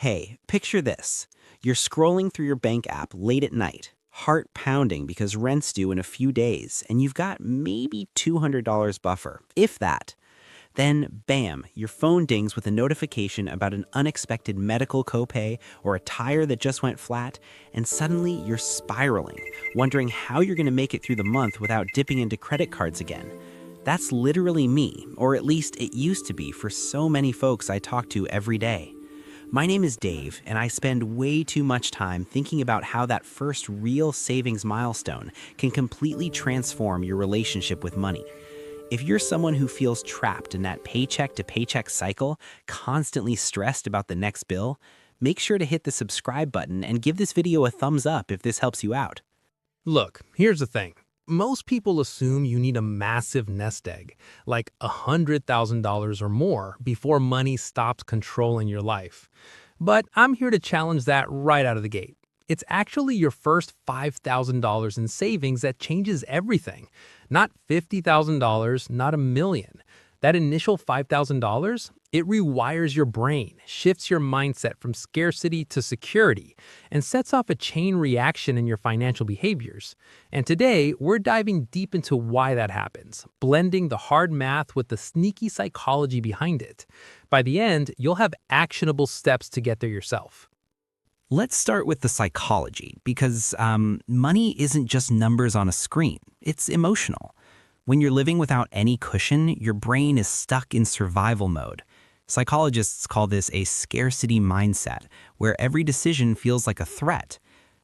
Hey, picture this. You're scrolling through your bank app late at night, heart pounding because rent's due in a few days, and you've got maybe $200 buffer, if that. Then, bam, your phone dings with a notification about an unexpected medical copay or a tire that just went flat, and suddenly you're spiraling, wondering how you're going to make it through the month without dipping into credit cards again. That's literally me, or at least it used to be for so many folks I talk to every day. My name is Dave, and I spend way too much time thinking about how that first real savings milestone can completely transform your relationship with money. If you're someone who feels trapped in that paycheck to paycheck cycle, constantly stressed about the next bill, make sure to hit the subscribe button and give this video a thumbs up if this helps you out. Look, here's the thing. Most people assume you need a massive nest egg, like $100,000 or more, before money stops controlling your life. But I'm here to challenge that right out of the gate. It's actually your first $5,000 in savings that changes everything. Not $50,000, not a million. That initial $5,000, it rewires your brain, shifts your mindset from scarcity to security, and sets off a chain reaction in your financial behaviors. And today, we're diving deep into why that happens, blending the hard math with the sneaky psychology behind it. By the end, you'll have actionable steps to get there yourself. Let's start with the psychology, because money isn't just numbers on a screen. It's emotional. When you're living without any cushion, your brain is stuck in survival mode. Psychologists call this a scarcity mindset, where every decision feels like a threat.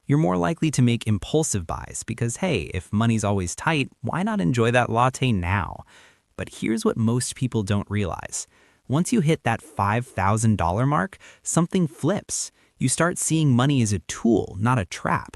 You're more likely to make impulsive buys because, hey, if money's always tight, why not enjoy that latte now? But here's what most people don't realize. Once you hit that $5,000 mark, something flips. You start seeing money as a tool, not a trap.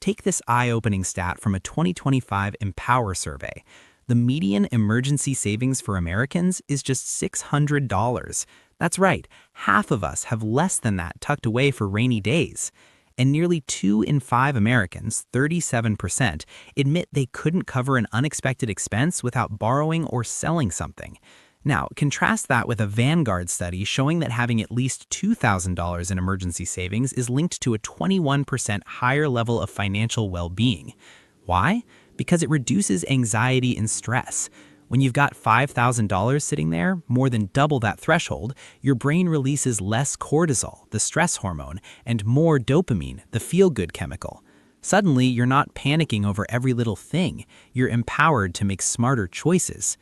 Take this eye-opening stat from a 2025 Empower survey. The median emergency savings for Americans is just $600. That's right, half of us have less than that tucked away for rainy days. And nearly 2 in 5 Americans, 37%, admit they couldn't cover an unexpected expense without borrowing or selling something. Now, contrast that with a Vanguard study showing that having at least $2,000 in emergency savings is linked to a 21% higher level of financial well-being. Why? Because it reduces anxiety and stress. When you've got $5,000 sitting there, more than double that threshold, your brain releases less cortisol, the stress hormone, and more dopamine, the feel-good chemical. Suddenly, you're not panicking over every little thing. You're empowered to make smarter choices.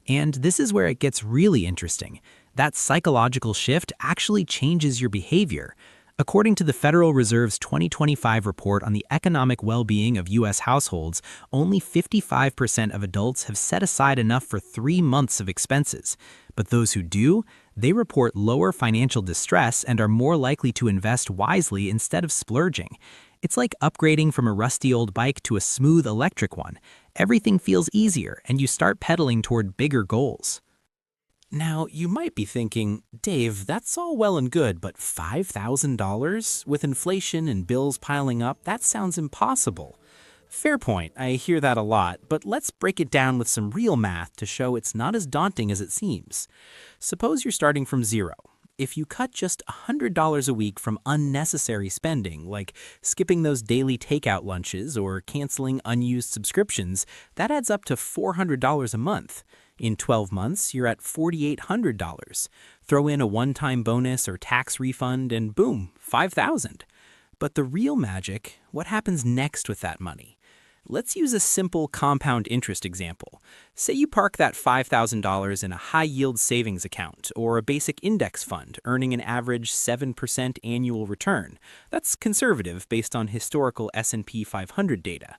And this is where it gets really interesting. That psychological shift actually changes your behavior. According to the Federal Reserve's 2025 report on the economic well-being of U.S. households, only 55% of adults have set aside enough for 3 months of expenses. But those who do, they report lower financial distress and are more likely to invest wisely instead of splurging. It's like upgrading from a rusty old bike to a smooth electric one. Everything feels easier, and you start pedaling toward bigger goals. Now, you might be thinking, Dave, that's all well and good, but $5,000? With inflation and bills piling up, that sounds impossible. Fair point, I hear that a lot, but let's break it down with some real math to show it's not as daunting as it seems. Suppose you're starting from zero. If you cut just $100 a week from unnecessary spending, like skipping those daily takeout lunches or canceling unused subscriptions, that adds up to $400 a month. In 12 months, you're at $4,800. Throw in a one-time bonus or tax refund and boom, $5,000. But the real magic, what happens next with that money? Let's use a simple compound interest example. Say you park that $5,000 in a high-yield savings account or a basic index fund earning an average 7% annual return. That's conservative based on historical S&P 500 data.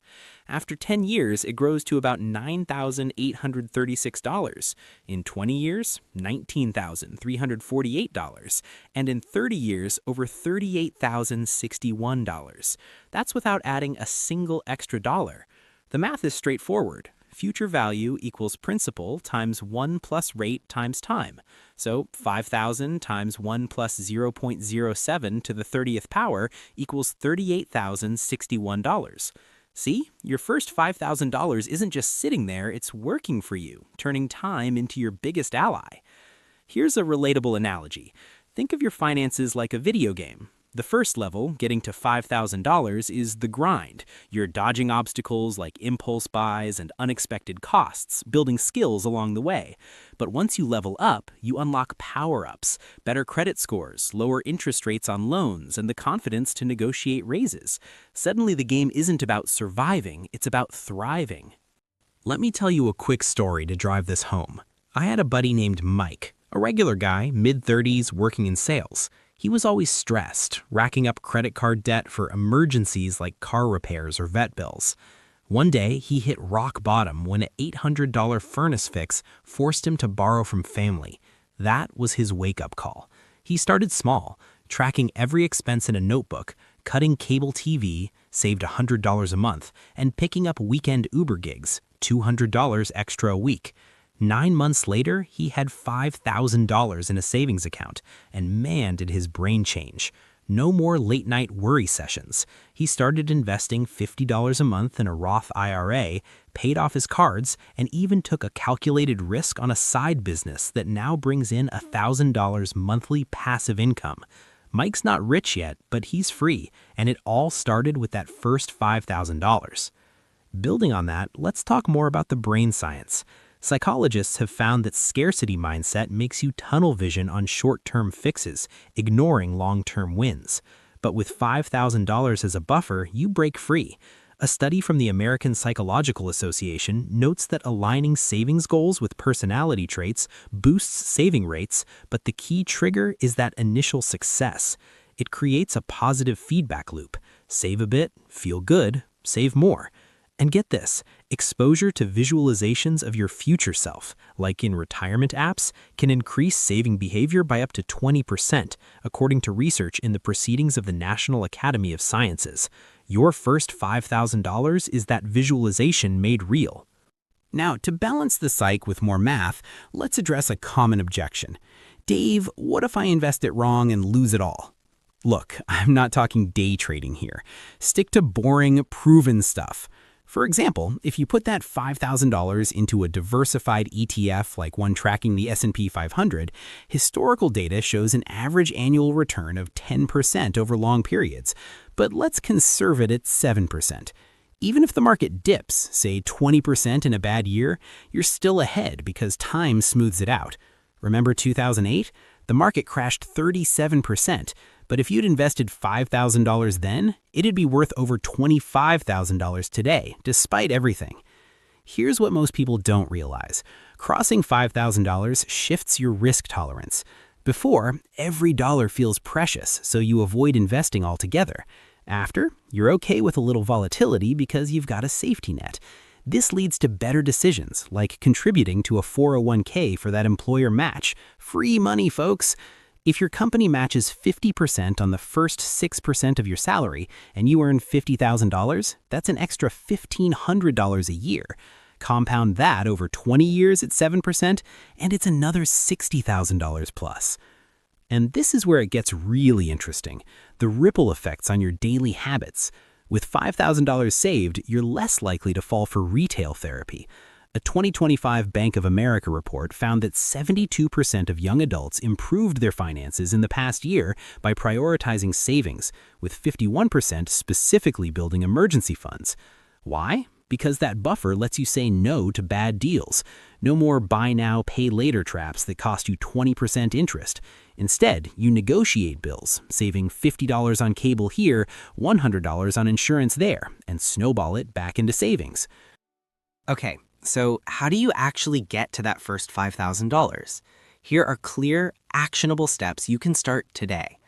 After 10 years, it grows to about $9,836. In 20 years, $19,348. And in 30 years, over $38,061. That's without adding a single extra dollar. The math is straightforward. Future value equals principal times 1 plus rate times time. So 5,000 times 1 plus 0.07 to the 30th power equals $38,061. See, your first $5,000 isn't just sitting there, it's working for you, turning time into your biggest ally. Here's a relatable analogy. Think of your finances like a video game. The first level, getting to $5,000, is the grind. You're dodging obstacles like impulse buys and unexpected costs, building skills along the way. But once you level up, you unlock power-ups, better credit scores, lower interest rates on loans, and the confidence to negotiate raises. Suddenly the game isn't about surviving, it's about thriving. Let me tell you a quick story to drive this home. I had a buddy named Mike, a regular guy, mid-30s, working in sales. He was always stressed, racking up credit card debt for emergencies like car repairs or vet bills. One day, he hit rock bottom when an $800 furnace fix forced him to borrow from family. That was his wake-up call. He started small, tracking every expense in a notebook, cutting cable TV, saved $100 a month, and picking up weekend Uber gigs, $200 extra a week. 9 months later, he had $5,000 in a savings account, and man, did his brain change. No more late-night worry sessions. He started investing $50 a month in a Roth IRA, paid off his cards, and even took a calculated risk on a side business that now brings in $1,000 monthly passive income. Mike's not rich yet, but he's free, and it all started with that first $5,000. Building on that, let's talk more about the brain science. Psychologists have found that scarcity mindset makes you tunnel vision on short-term fixes, ignoring long-term wins. But with $5,000 as a buffer, you break free. A study from the American Psychological Association notes that aligning savings goals with personality traits boosts saving rates, but the key trigger is that initial success. It creates a positive feedback loop. Save a bit, feel good, save more. And get this, exposure to visualizations of your future self, like in retirement apps, can increase saving behavior by up to 20%, according to research in the Proceedings of the National Academy of Sciences. Your first $5,000 is that visualization made real. Now, to balance the psych with more math, let's address a common objection. Dave, what if I invest it wrong and lose it all? Look, I'm not talking day trading here. Stick to boring, proven stuff. For example, if you put that $5,000 into a diversified ETF like one tracking the S&P 500, historical data shows an average annual return of 10% over long periods. But let's conserve it at 7%. Even if the market dips, say 20% in a bad year, you're still ahead because time smooths it out. Remember 2008? The market crashed 37%. But if you'd invested $5,000 then, it'd be worth over $25,000 today, despite everything. Here's what most people don't realize. Crossing $5,000 shifts your risk tolerance. Before, every dollar feels precious, so you avoid investing altogether. After, you're okay with a little volatility because you've got a safety net. This leads to better decisions, like contributing to a 401k for that employer match. Free money, folks! If your company matches 50% on the first 6% of your salary and you earn $50,000, that's an extra $1,500 a year. Compound that over 20 years at 7%, and it's another $60,000 plus. And this is where it gets really interesting, the ripple effects on your daily habits. With $5,000 saved, you're less likely to fall for retail therapy. A 2025 Bank of America report found that 72% of young adults improved their finances in the past year by prioritizing savings, with 51% specifically building emergency funds. Why? Because that buffer lets you say no to bad deals. No more buy now, pay later traps that cost you 20% interest. Instead, you negotiate bills, saving $50 on cable here, $100 on insurance there, and snowball it back into savings. Okay. So how do you actually get to that first $5,000? Here are clear, actionable steps you can start today.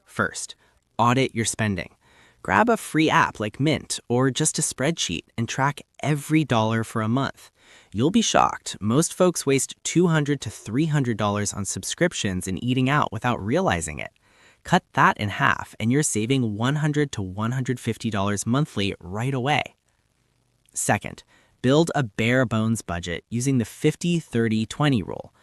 First, audit your spending. Grab a free app like Mint or just a spreadsheet and track every dollar for a month. You'll be shocked. Most folks waste $200 to $300 on subscriptions and eating out without realizing it. Cut that in half and you're saving $100 to $150 monthly right away. Second, build a bare-bones budget using the 50-30-20 rule.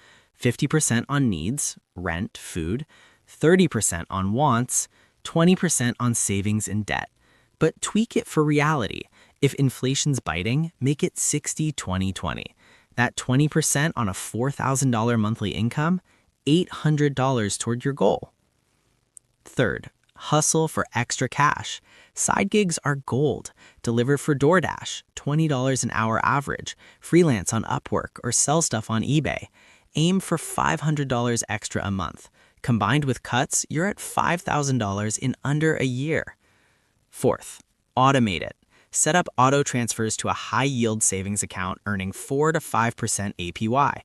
50% on needs, rent, food, 30% on wants, 20% on savings and debt. But tweak it for reality. If inflation's biting, make it 60-20-20. That 20% on a $4,000 monthly income, $800 toward your goal. Third, hustle for extra cash. Side gigs are gold. Deliver for DoorDash, $20 an hour average. Freelance on Upwork or sell stuff on eBay. Aim for $500 extra a month. Combined with cuts, you're at $5,000 in under a year. Fourth, automate it. Set up auto transfers to a high-yield savings account earning 4 to 5% APY.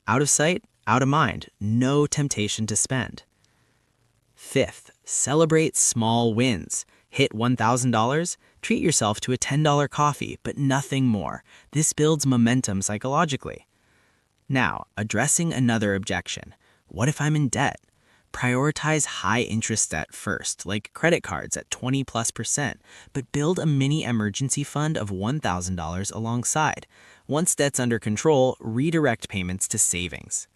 Out of sight, out of mind. No temptation to spend. Fifth, celebrate small wins. Hit $1,000, treat yourself to a $10 coffee, but nothing more. This builds momentum psychologically. Now, addressing another objection. What if I'm in debt? Prioritize high-interest debt first, like credit cards at 20+%, but build a mini emergency fund of $1,000 alongside. Once debt's under control, redirect payments to savings.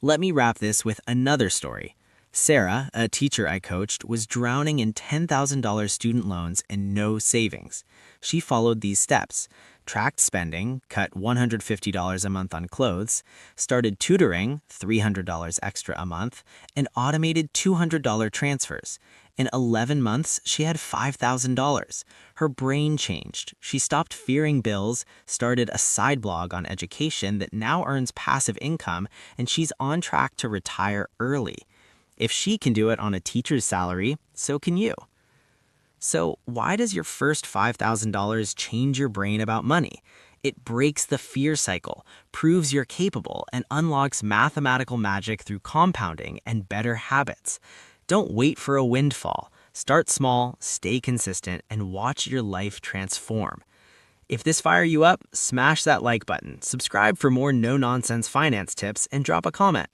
Let me wrap this with another story. Sarah, a teacher I coached, was drowning in $10,000 student loans and no savings. She followed these steps: tracked spending, cut $150 a month on clothes, started tutoring, $300 extra a month, and automated $200 transfers. In 11 months, she had $5,000. Her brain changed. She stopped fearing bills, started a side blog on education that now earns passive income, and she's on track to retire early. If she can do it on a teacher's salary, so can you. So why does your first $5,000 change your brain about money? It breaks the fear cycle, proves you're capable, and unlocks mathematical magic through compounding and better habits. Don't wait for a windfall. Start small, stay consistent, and watch your life transform. If this fired you up, smash that like button, subscribe for more no-nonsense finance tips, and drop a comment.